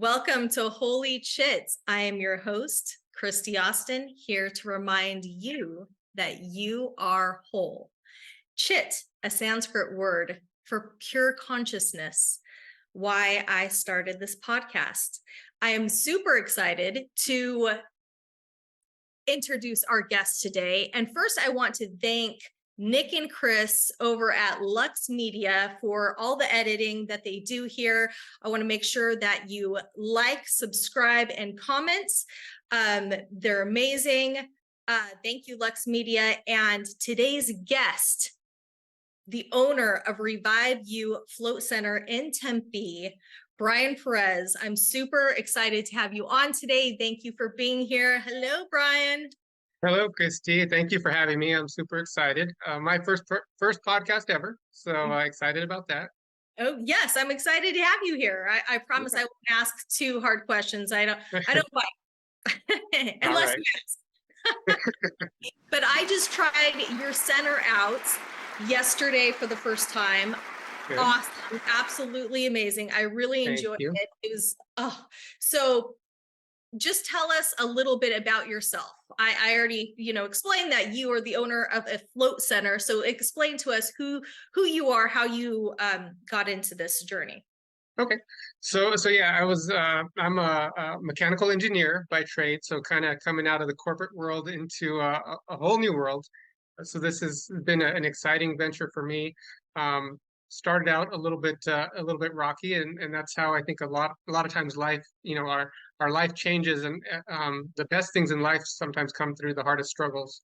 Welcome to Holy Chit. I am your host, Christy Austin, here to remind you that you are whole. Chit, a Sanskrit word for pure consciousness, why I started this podcast. I am super excited to introduce our guest today. And first, I want to thank Nick and Chris over at Lux Media for all the editing that they do here. I want to make sure that you like, subscribe, and comment. They're amazing. Thank you, Lux Media. And today's guest, the owner of Revive You Float Center in Tempe, Bryan Perez. I'm super excited to have you on today. Thank you for being here. Hello, Bryan. Hello, Christy. Thank you for having me. I'm super excited. My first podcast ever, so excited about that. Oh yes, I'm excited to have you here. I promise I won't ask too hard questions. I don't bite unless you ask. But I just tried your center out yesterday for the first time. Good. Awesome, absolutely amazing. I really enjoyed it. It was so. Just tell us a little bit about yourself. I already, explained that you are the owner of a float center. So explain to us who you are, how you got into this journey. Okay. So yeah, I'm a mechanical engineer by trade. So kind of coming out of the corporate world into a whole new world. So this has been an exciting venture for me. Started out a little bit rocky, and that's how I think a lot of times life, our life changes, and the best things in life sometimes come through the hardest struggles,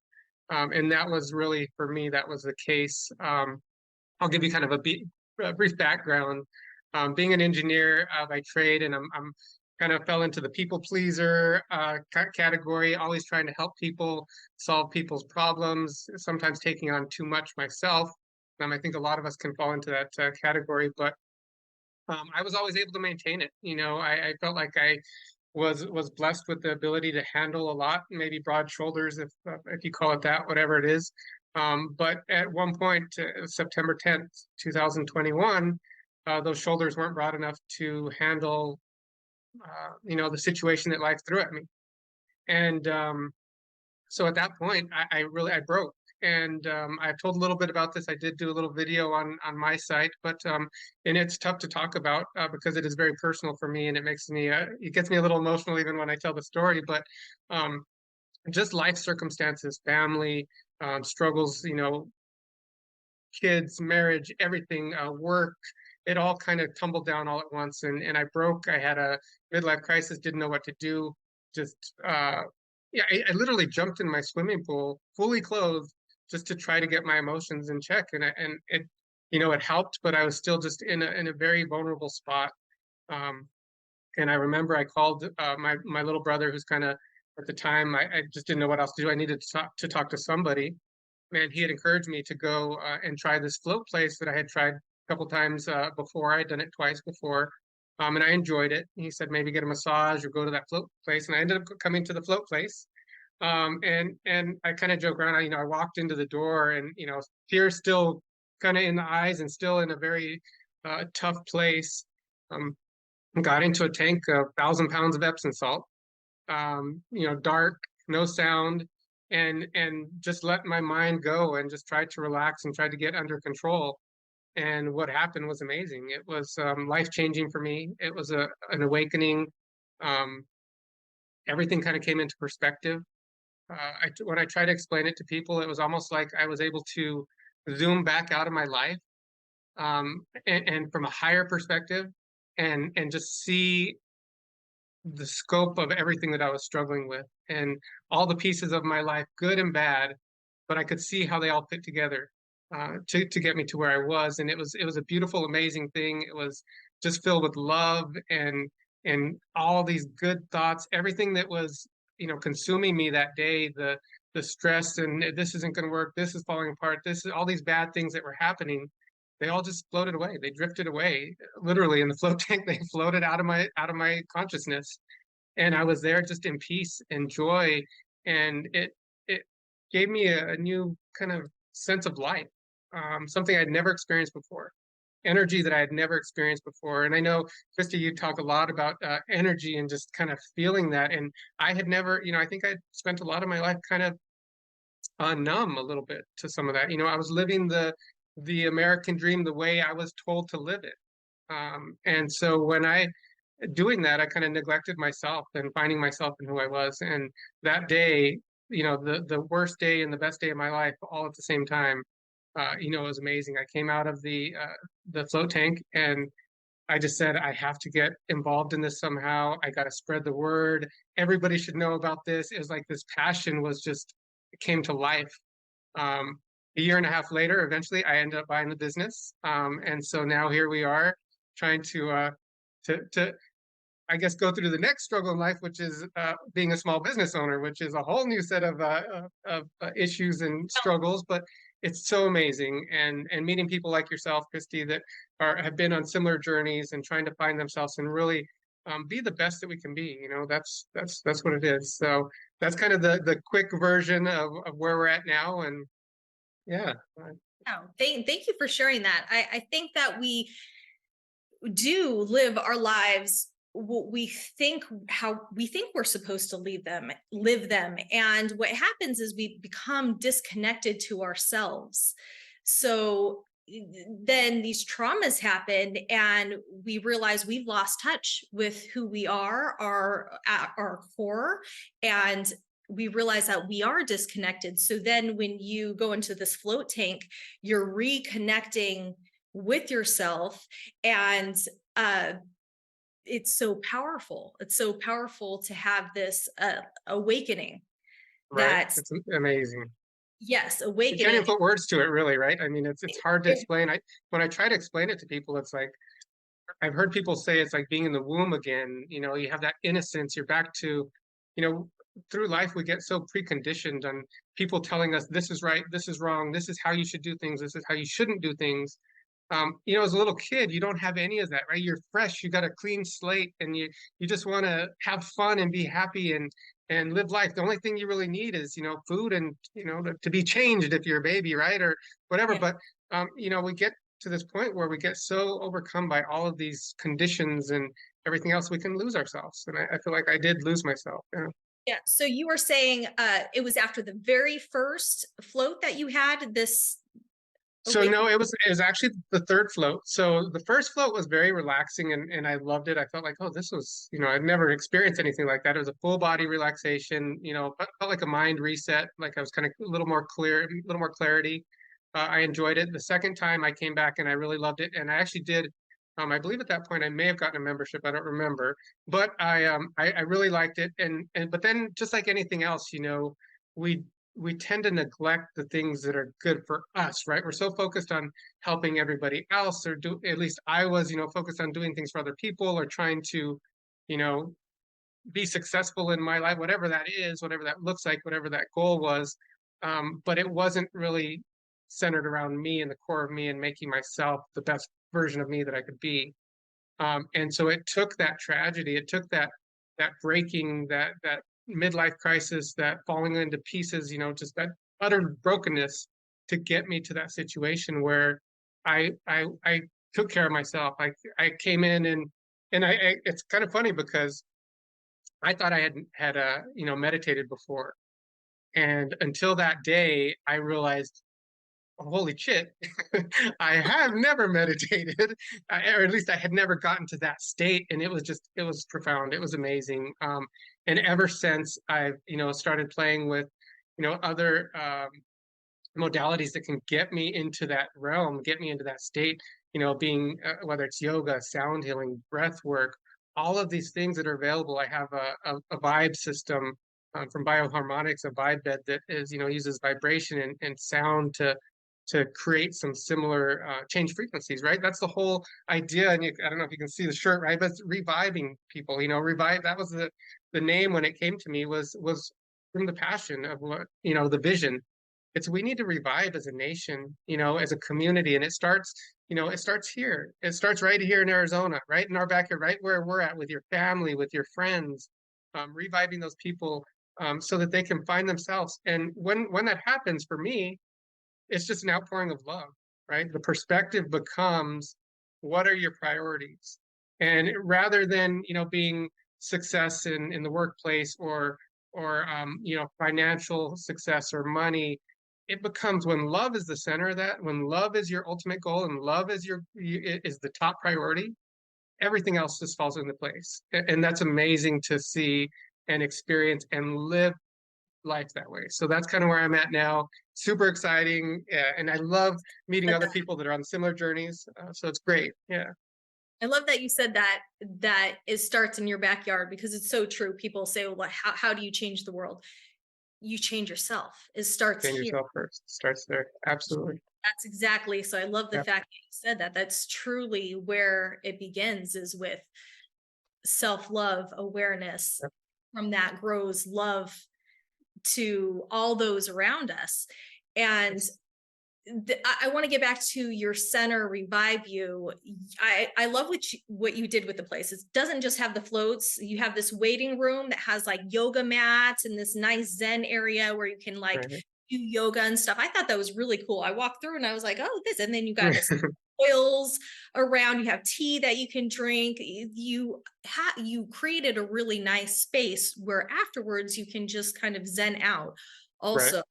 and that was really, for me, that was the case. I'll give you kind of a brief background. Being an engineer by trade, and I'm kind of fell into the people pleaser category, always trying to help people, solve people's problems, sometimes taking on too much myself. I think a lot of us can fall into that category, but I was always able to maintain it. I felt like I was blessed with the ability to handle a lot, maybe broad shoulders, if you call it that, whatever it is. But at one point, September 10th, 2021, those shoulders weren't broad enough to handle, the situation that life threw at me. And so at that point, I broke. And I've told a little bit about this. I did do a little video on my site, but and it's tough to talk about because it is very personal for me, and it gets me a little emotional even when I tell the story. But just life circumstances, family struggles, kids, marriage, everything, work, it all kind of tumbled down all at once, and I broke. I had a midlife crisis, didn't know what to do. Just I literally jumped in my swimming pool, fully clothed, just to try to get my emotions in check, and it it helped, but I was still just in a very vulnerable spot. And I remember I called my little brother, who's kind of, at the time, I just didn't know what else to do. I needed to talk to somebody, and he had encouraged me to go and try this float place that I had tried a couple times before. I'd done it twice before, and I enjoyed it. He said maybe get a massage or go to that float place, and I ended up coming to the float place. And I kind of joke around. I walked into the door, and tears still kind of in the eyes, and still in a very tough place. Got into a tank of 1,000 pounds of Epsom salt. Dark, no sound, and just let my mind go, and just tried to relax and tried to get under control. And what happened was amazing. It was life-changing for me. It was an awakening. Everything kind of came into perspective. When I try to explain it to people, it was almost like I was able to zoom back out of my life, and from a higher perspective, and just see the scope of everything that I was struggling with, and all the pieces of my life, good and bad, but I could see how they all fit together to get me to where I was. And it was a beautiful, amazing thing. It was just filled with love and all these good thoughts, everything that was consuming me that day, the stress, and this isn't going to work, this is falling apart, this is all these bad things that were happening. They all just floated away. They drifted away, literally, in the float tank. They floated out of my consciousness, and I was there just in peace and joy, and it gave me a new kind of sense of life, something I'd never experienced before. energy that I had never experienced before. And I know, Christy, you talk a lot about energy and just kind of feeling that. And I had never, I think I spent a lot of my life kind of numb a little bit to some of that. I was living the American dream the way I was told to live it. And so when I doing that, I kind of neglected myself and finding myself in who I was. And that day, the worst day and the best day of my life all at the same time, it was amazing. I came out of the float tank and I just said, I have to get involved in this somehow. I got to spread the word. Everybody should know about this. It was like this passion was just, it came to life. A year and a half later, eventually I ended up buying the business. And so now here we are trying to I guess go through the next struggle in life, which is being a small business owner, which is a whole new set of issues and struggles. But it's so amazing, and meeting people like yourself, Christy, that have been on similar journeys and trying to find themselves and really be the best that we can be. That's what it is. So that's kind of the quick version of where we're at now, and yeah. Oh, thank you for sharing that. I think that we do live our lives what we think, how we think we're supposed to live them. And what happens is we become disconnected to ourselves. So then these traumas happen and we realize we've lost touch with who we are, at our core, and we realize that we are disconnected. So then when you go into this float tank, you're reconnecting with yourself, and it's so powerful. It's so powerful to have this awakening. Right. It's amazing. Yes, awakening. You can't even put words to it, really, right? I mean, it's hard to explain. When I try to explain it to people, it's like, I've heard people say it's like being in the womb again. You have that innocence. You're back to, through life, we get so preconditioned on people telling us this is right, this is wrong, this is how you should do things, this is how you shouldn't do things. As a little kid, you don't have any of that, right? You're fresh, you got a clean slate, and you just want to have fun and be happy and live life. The only thing you really need is, food and, to be changed if you're a baby, right? Or whatever. Yeah. But, we get to this point where we get so overcome by all of these conditions and everything else, we can lose ourselves. And I feel like I did lose myself. Yeah. Yeah. So you were saying it was after the very first float that you had this. So no, it was actually the third float. So the first float was very relaxing and I loved it. I felt like, oh, this was, I'd never experienced anything like that. It was a full body relaxation, felt like a mind reset, like I was kind of a little more clear, a little more clarity. I enjoyed it. The second time I came back and I really loved it. And I actually did, I believe at that point I may have gotten a membership. I don't remember, but I really liked it. But then just like anything else, we tend to neglect the things that are good for us, right? We're so focused on helping everybody else, or at least I was, focused on doing things for other people or trying to, be successful in my life, whatever that is, whatever that looks like, whatever that goal was. But it wasn't really centered around me and the core of me and making myself the best version of me that I could be. And so it took that tragedy, it took that breaking, that midlife crisis, that falling into pieces, just that utter brokenness to get me to that situation where I took care of myself. I came in and it's kind of funny because I thought I had meditated before, and until that day I realized, oh, holy shit, I have never meditated, or at least I had never gotten to that state, and it was profound. It was amazing. And ever since I've, started playing with, other modalities that can get me into that realm, get me into that state, being, whether it's yoga, sound healing, breath work, all of these things that are available. I have a vibe system from Bioharmonics, a vibe bed that is, uses vibration and sound to create some similar change frequencies, right? That's the whole idea. And I don't know if you can see the shirt, right? But it's reviving people, revive. That was the name when it came to me was from the passion of what, the vision. We need to revive as a nation, as a community. And it starts here. It starts right here in Arizona, right in our backyard, right where we're at, with your family, with your friends, reviving those people so that they can find themselves. And when that happens for me, it's just an outpouring of love, right? The perspective becomes what are your priorities? And rather than, being success in the workplace or financial success or money, it becomes when love is the center of that, when love is your ultimate goal and love is is the top priority, everything else just falls into place. And that's amazing to see and experience and live life that way. So that's kind of where I'm at now. Super exciting. And I love meeting other people that are on similar journeys. So it's great. Yeah. I love that you said that it starts in your backyard, because it's so true. People say, well, how do you change the world? You change yourself. It starts Change here. yourself first. Starts there. Absolutely. That's exactly. So I love the Yep. fact that you said that. That's truly where it begins, is with self-love, awareness. Yep. From that grows love to all those around us. And I want to get back to your center, Revive You. I love what you did with the place. It doesn't just have the floats. You have this waiting room that has like yoga mats and this nice Zen area where you can like Right. do yoga and stuff. I thought that was really cool. I walked through and I was like, oh, this. And then you got this oils around. You have tea that you can drink. You created a really nice space where afterwards you can just kind of Zen out also. Right.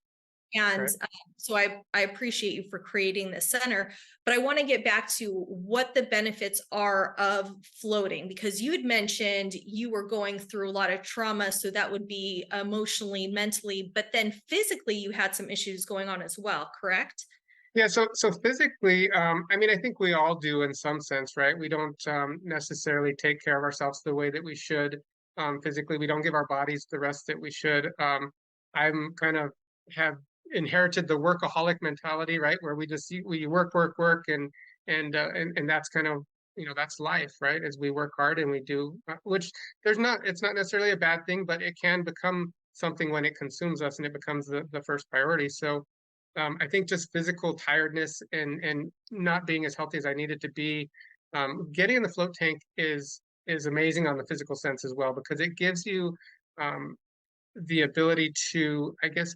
And Right. so I appreciate you for creating this center, but I want to get back to what the benefits are of floating, because you had mentioned you were going through a lot of trauma. So that would be emotionally, mentally, but then physically you had some issues going on as well, correct? Yeah, so physically, I mean, I think we all do in some sense, right? We don't necessarily take care of ourselves the way that we should. Physically, we don't give our bodies the rest that we should. I'm kind of have inherited the workaholic mentality, right? Where we work, work, work, and that's kind of, that's life, right? As we work hard and we do, which it's not necessarily a bad thing, but it can become something when it consumes us and it becomes the first priority. So I think just physical tiredness and not being as healthy as I needed to be. Getting in the float tank is amazing on the physical sense as well, because it gives you um, the ability to, I guess,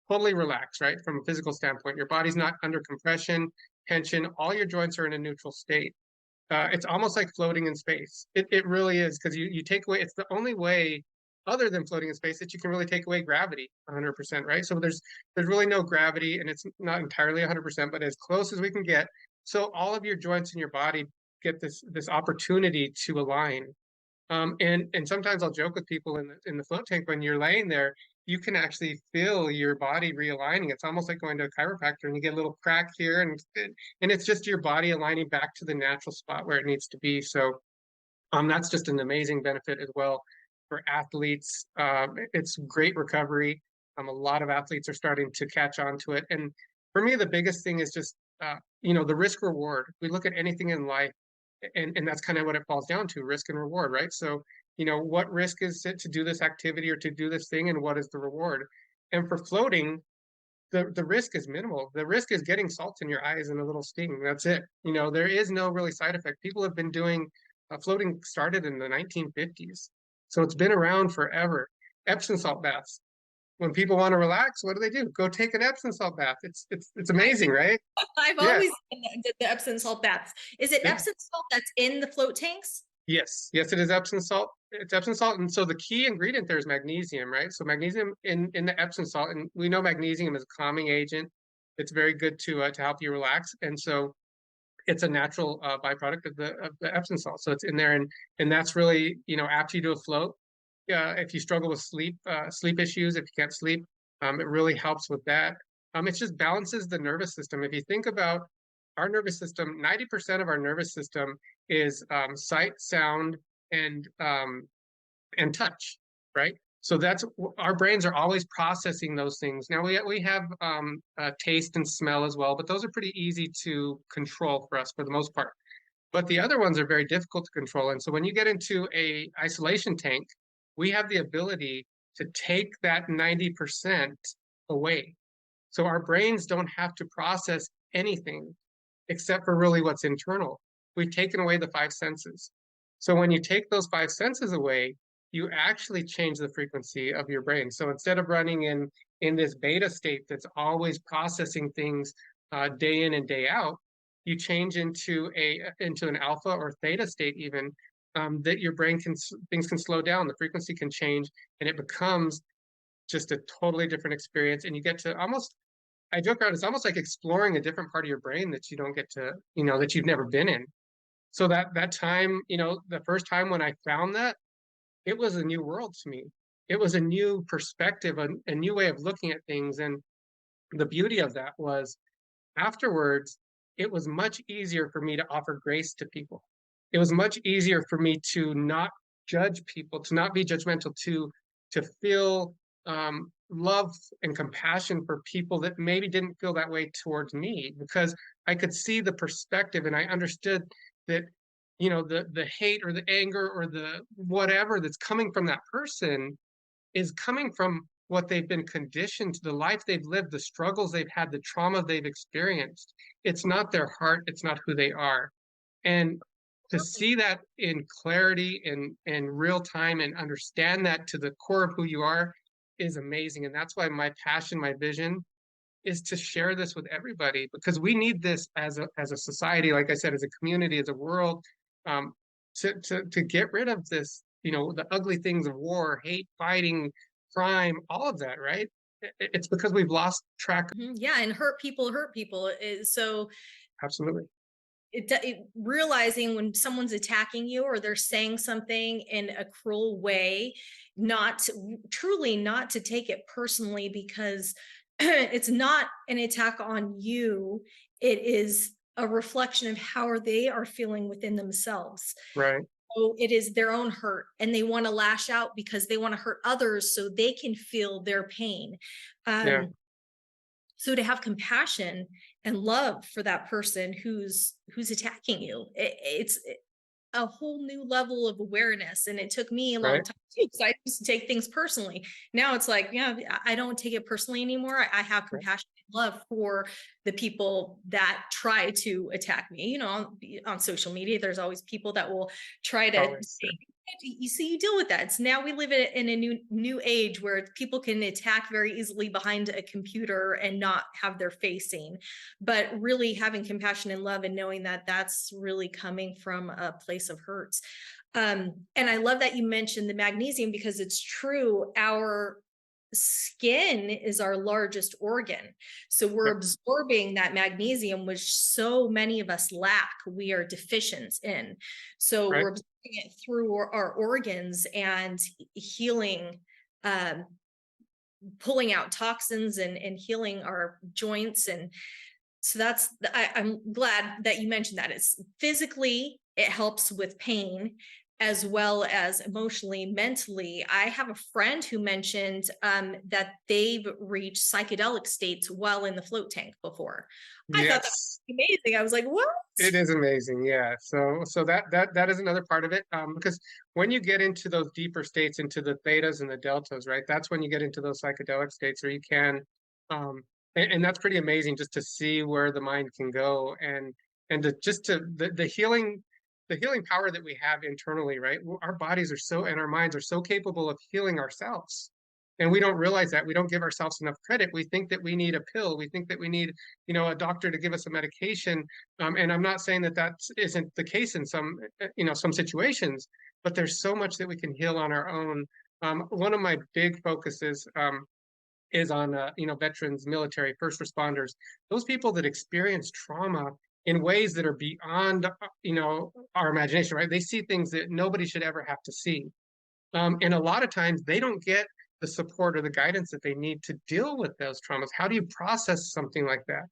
totally relax, right? From a physical standpoint, your body's not under compression, tension. All your joints are in a neutral state. It's almost like floating in space. It really is, because you take away. It's the only way other than floating in space that you can really take away gravity 100%, right? So there's really no gravity, and it's not entirely 100%, but as close as we can get. So all of your joints in your body get this opportunity to align. And sometimes I'll joke with people in the float tank, when you're laying there, you can actually feel your body realigning. It's almost like going to a chiropractor and you get a little crack here, and it's just your body aligning back to the natural spot where it needs to be. So that's just an amazing benefit as well for athletes. It's great recovery. A lot of athletes are starting to catch on to it. And for me, the biggest thing is just, the risk reward. We look at anything in life, and that's kind of what it falls down to, risk and reward, right? So, what risk is it to do this activity or to do this thing, and what is the reward? And for floating, the risk is minimal. The risk is getting salt in your eyes and a little sting. That's it. There is no really side effect. People have been doing floating started in the 1950s. So it's been around forever. Epsom salt baths. When people want to relax, what do? Go take an Epsom salt bath. It's amazing, right? I've Yeah. always did the Epsom salt baths. Is it Yeah. Epsom salt that's in the float tanks? Yes, it is Epsom salt. It's Epsom salt, and so the key ingredient there is magnesium, right? So magnesium in the Epsom salt, and we know magnesium is a calming agent. It's very good to help you relax, and so it's a natural byproduct of the Epsom salt. So it's in there, and that's really, after you do a float, if you struggle with sleep issues, if you can't sleep, it really helps with that. It just balances the nervous system. If you think about our nervous system, 90% of our nervous system is sight, sound, and touch, right? So that's our brains are always processing those things. Now we have taste and smell as well, but those are pretty easy to control for us for the most part. But the other ones are very difficult to control. And so when you get into a isolation tank, we have the ability to take that 90% away. So our brains don't have to process anything except for really what's internal. We've taken away the five senses. So when you take those five senses away, you actually change the frequency of your brain. So instead of running in this beta state that's always processing things day in and day out, you change into an alpha or theta state even, that your brain things can slow down, the frequency can change, and it becomes just a totally different experience. And you get to almost, I joke around, it's almost like exploring a different part of your brain that you don't get to, that you've never been in. So that time, the first time when I found that, it was a new world to me. It was a new perspective, a new way of looking at things. And the beauty of that was afterwards, it was much easier for me to offer grace to people. It was much easier for me to not judge people, to not be judgmental, to feel love and compassion for people that maybe didn't feel that way towards me, because I could see the perspective and I understood that the hate or the anger or the whatever that's coming from that person is coming from what they've been conditioned, the life they've lived, the struggles they've had, the trauma they've experienced. It's not their heart, it's not who they are. And to see that in clarity and real time and understand that to the core of who you are is amazing. And that's why my passion, my vision is to share this with everybody, because we need this as a society, like I said, as a community, as a world, um, to get rid of this, the ugly things of war, hate, fighting, crime, all of that, right? It's because we've lost track. Yeah, and hurt people so Absolutely. Realizing when someone's attacking you or they're saying something in a cruel way, truly not to take it personally, because it's not an attack on you. It is a reflection of how they are feeling within themselves. Right. So it is their own hurt, and they want to lash out because they want to hurt others so they can feel their pain. Yeah. So to have compassion and love for that person who's attacking you, it's a whole new level of awareness. And it took me a long Right. time too, because I used to take things personally. Now it's like, yeah, I don't take it personally anymore. I have compassion and love for the people that try to attack me. On social media, there's always people that will try to say, you see, you deal with that. So now we live in a new age where people can attack very easily behind a computer and not have their face seen. But really having compassion and love and knowing that that's really coming from a place of hurts. And I love that you mentioned the magnesium, because it's true. Our skin is our largest organ. So we're absorbing that magnesium, which so many of us lack, we are deficient in. So we're absorbing it through our organs and healing, pulling out toxins and healing our joints. And so I'm glad that you mentioned that. It's physically, it helps with pain, as well as emotionally, mentally. I have a friend who mentioned that they've reached psychedelic states while in the float tank before. I thought that was amazing. I was like, what? It is amazing. Yeah. So that is another part of it. Because when you get into those deeper states, into the thetas and the deltas, right? That's when you get into those psychedelic states, or you can, and that's pretty amazing just to see where the mind can go, and the healing power that we have internally, right? Our bodies are and our minds are so capable of healing ourselves. And we don't realize that. We don't give ourselves enough credit. We think that we need a pill. We think that we need, a doctor to give us a medication. And I'm not saying that isn't the case in some situations, but there's so much that we can heal on our own. One of my big focuses is on, veterans, military, first responders, those people that experience trauma in ways that are beyond, our imagination, right? They see things that nobody should ever have to see. And a lot of times they don't get the support or the guidance that they need to deal with those traumas. How do you process something like that?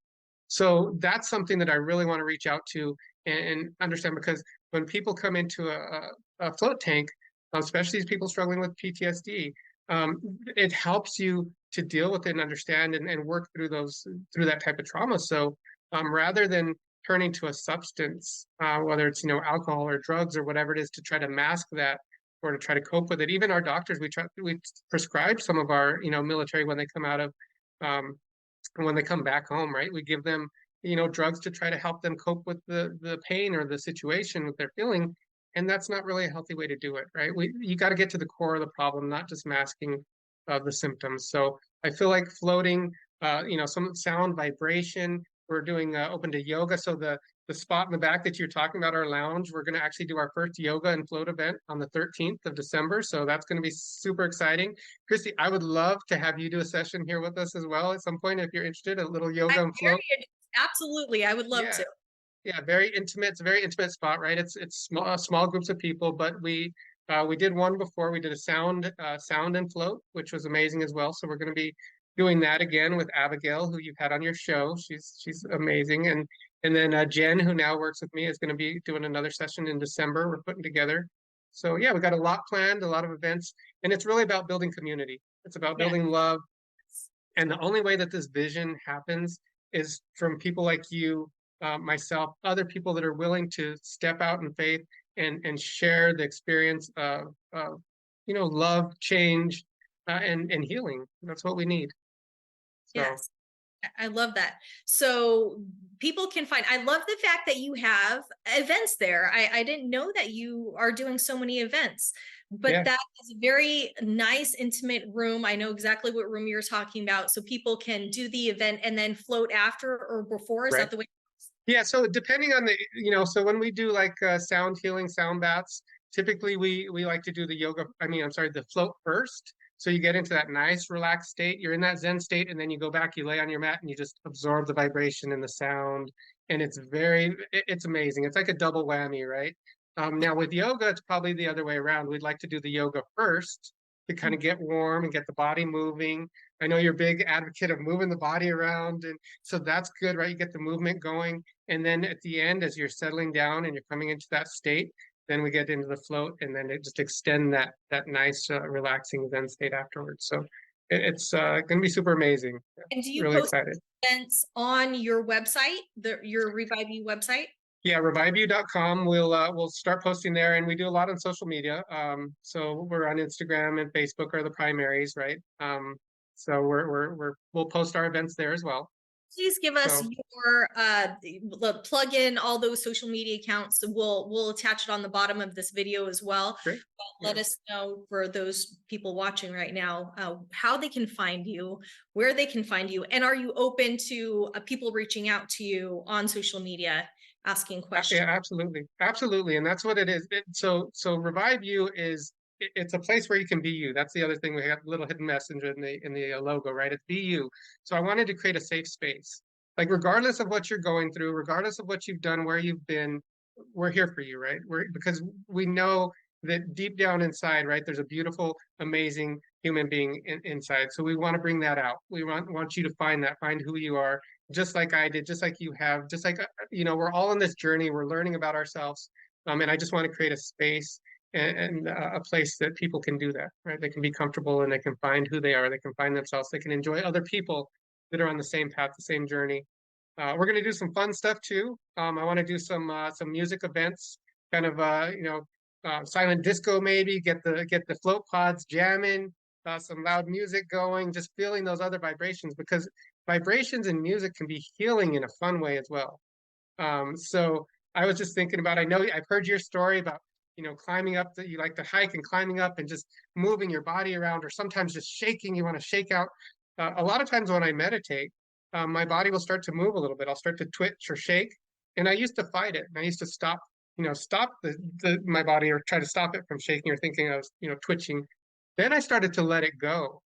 So that's something that I really want to reach out to and understand, because when people come into a float tank, especially these people struggling with PTSD, it helps you to deal with it and understand and work through that type of trauma. So rather than turning to a substance, whether it's alcohol or drugs or whatever it is, to try to mask that or to try to cope with it. Even our doctors, we prescribe some of our military when they when they come back home, right? We give them drugs to try to help them cope with the pain or the situation that they're feeling, and that's not really a healthy way to do it, right? You got to get to the core of the problem, not just masking the symptoms. So I feel like floating, some sound vibration. We're doing open to yoga, so the spot in the back that you're talking about, our lounge, we're going to actually do our first yoga and float event on the 13th of December. So that's going to be super exciting. Christy, I would love to have you do a session here with us as well at some point if you're interested, a little yoga and float. Absolutely, I would love Yeah. to. Yeah, very intimate. It's a very intimate spot, right? It's small groups of people, but we did one before. We did a sound and float, which was amazing as well. So we're going to be doing that again with Abigail, who you've had on your show. She's amazing, and then Jen, who now works with me, is going to be doing another session in December. We're putting together. So yeah, we got a lot planned, a lot of events, and it's really about building community. It's about Yes. building love, and the only way that this vision happens is from people like you, myself, other people that are willing to step out in faith and share the experience of love, change, and healing. That's what we need. So. Yes. I love that. So people can find, I love the fact that you have events there. I didn't know that you are doing so many events, but Yeah. that is a very nice, intimate room. I know exactly what room you're talking about. So people can do the event and then float after or before. Is Right. that the way? Yeah. So depending on the, so when we do like sound healing, sound baths, typically we like to do the yoga. I'm sorry, the float first. So you get into that nice relaxed state. You're in that Zen state, and then you go back, you lay on your mat, and you just absorb the vibration and the sound. And it's amazing. It's like a double whammy, right? Now with yoga, it's probably the other way around. We'd like to do the yoga first to kind of get warm and get the body moving. I know you're a big advocate of moving the body around, and so that's good, right? You get the movement going, and then at the end, as you're settling down and you're coming into that state, then we get into the float, and then it just extend that nice relaxing Zen state afterwards. So it's going to be super amazing. And do you really post excited events on your website, your Revive You website? Yeah, reviveyou.com. We'll start posting there, and we do a lot on social media. So we're on Instagram and Facebook are the primaries, right? So we'll post our events there as well. Please give us your plug in all those social media accounts. We'll attach it on the bottom of this video as well. Great. Let us know, for those people watching right now, how they can find you, where they can find you, and are you open to people reaching out to you on social media, asking questions? Yeah, absolutely, and that's what it is. So Revive You it's a place where you can be you. That's the other thing. We have a little hidden messenger in the logo, right? It's be you. So I wanted to create a safe space. Like regardless of what you're going through, regardless of what you've done, where you've been, we're here for you, right? Because we know that deep down inside, right, there's a beautiful, amazing human being inside. So we want to bring that out. We want you to find who you are, just like I did, just like you have, just like we're all on this journey. We're learning about ourselves, and I just want to create a space and a place that people can do that, right? They can be comfortable and they can find who they are. They can find themselves. They can enjoy other people that are on the same path, the same journey. We're going to do some fun stuff too. I want to do some music events, kind of silent disco maybe. Get the float pods jamming, some loud music going, just feeling those other vibrations, because vibrations in music can be healing in a fun way as well. So I was just thinking about, I know I've heard your story about climbing up, that you like to hike and climbing up and just moving your body around, or sometimes just shaking. You want to shake out. A lot of times when I meditate, my body will start to move a little bit. I'll start to twitch or shake, and I used to fight it. And I used to stop my body, or try to stop it from shaking or thinking I was twitching. Then I started to let it go,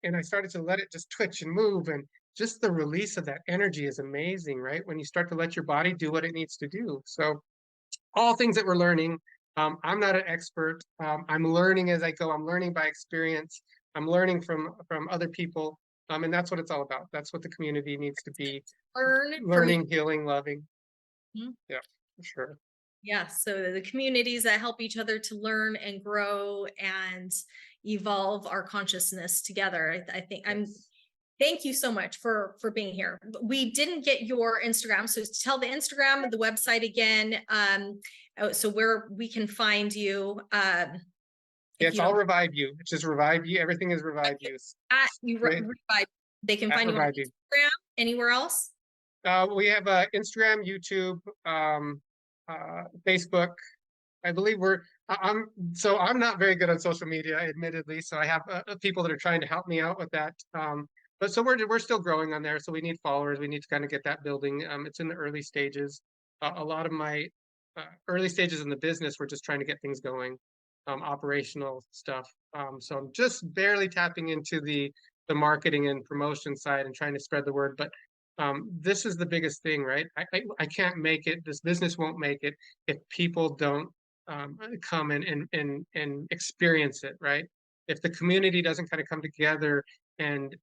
and I started to let it just twitch and move, and just the release of that energy is amazing, right? When you start to let your body do what it needs to do. So all things that we're learning. I'm not an expert. I'm learning as I go. I'm learning by experience. I'm learning from other people. And that's what it's all about. That's what the community needs to be. Learning, healing, loving. Mm-hmm. Yeah, for sure. Yeah, so the communities that help each other to learn and grow and evolve our consciousness together. I think Thank you so much for being here. We didn't get your Instagram, so tell the Instagram, the website again, so where we can find you. Yeah, it's all Revive You. It's just Revive You. Everything is Revive You. Revive. They can find you on Instagram. Anywhere else? We have Instagram, YouTube, Facebook. I believe I'm not very good on social media, admittedly. So I have people that are trying to help me out with that. But so we're still growing on there. So we need followers. We need to kind of get that building. It's in the early stages. a lot of my early stages in the business were just trying to get things going, operational stuff. So I'm just barely tapping into the marketing and promotion side and trying to spread the word. But this is the biggest thing, right? I can't make it. This business won't make it if people don't come and experience it, right? If the community doesn't kind of come together and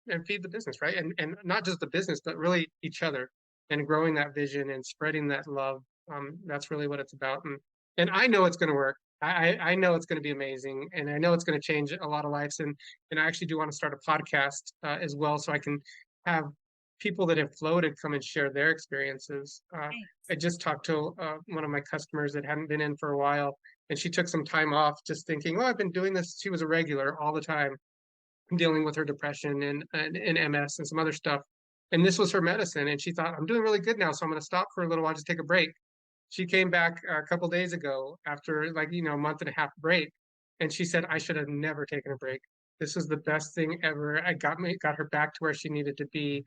and feed the business, right? And not just the business, but really each other, and growing that vision and spreading that love. That's really what it's about. And I know it's going to work. I know it's going to be amazing, and I know it's going to change a lot of lives. And I actually do want to start a podcast as well, so I can have people that have floated come and share their experiences. I just talked to one of my customers that hadn't been in for a while, and she took some time off, just thinking, "Oh, I've been doing this." She was a regular all the time, dealing with her depression and MS and some other stuff. And this was her medicine. And she thought, I'm doing really good now, so I'm going to stop for a little while, just take a break. She came back a couple days ago after, like, a month and a half break. And she said, I should have never taken a break. This was the best thing ever. I got her back to where she needed to be.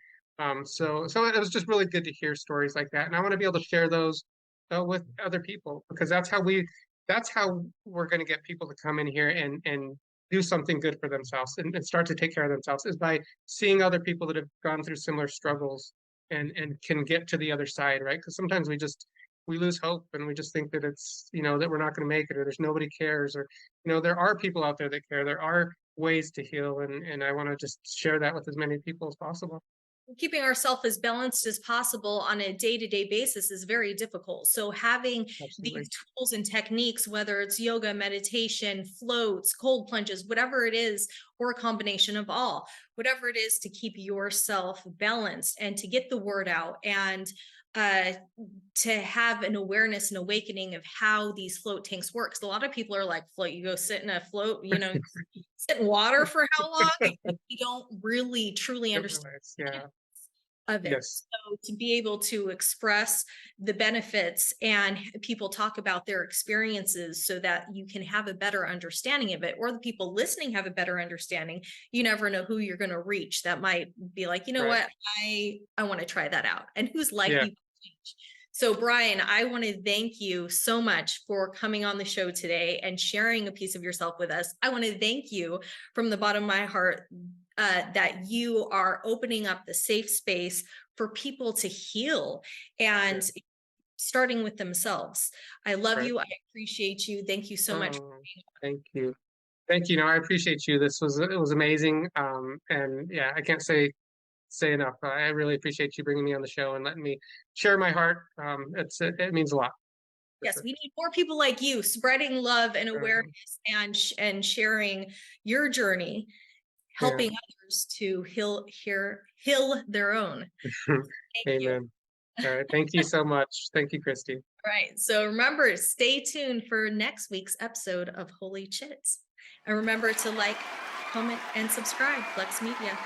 So it was just really good to hear stories like that. And I want to be able to share those with other people, because that's how we're going to get people to come in here and do something good for themselves, and start to take care of themselves, is by seeing other people that have gone through similar struggles and can get to the other side, right? Because sometimes we lose hope, and we just think that it's, that we're not going to make it, or there's nobody cares, or there are people out there that care. There are ways to heal, and I want to just share that with as many people as possible. Keeping ourselves as balanced as possible on a day-to-day basis is very difficult. So having Absolutely. these tools and techniques, whether it's yoga, meditation, floats, cold plunges, whatever it is, or a combination of all, whatever it is, to keep yourself balanced and to get the word out, and to have an awareness and awakening of how these float tanks work. Because a lot of people are like, float, you go sit in a float, sit in water for how long? You don't really truly understand of it. Yes. So to be able to express the benefits and people talk about their experiences so that you can have a better understanding of it, or the people listening have a better understanding. You never know who you're going to reach that might be like, what, I want to try that out, and whose life you change. So Bryan, I want to thank you so much for coming on the show today and sharing a piece of yourself with us. I want to thank you from the bottom of my heart that you are opening up the safe space for people to heal, and starting with themselves. I love you. I appreciate you. Thank you so much. Thank you. Thank you. No, I appreciate you. It was amazing. And yeah, I can't say enough. I really appreciate you bringing me on the show and letting me share my heart. It means a lot. Yes, sure. We need more people like you spreading love and awareness and sharing your journey, helping others to heal their own. Amen. All right. Thank you so much. Thank you, Christy. All right. So remember, stay tuned for next week's episode of Holy Chits. And remember to like, comment, and subscribe. Flex Media.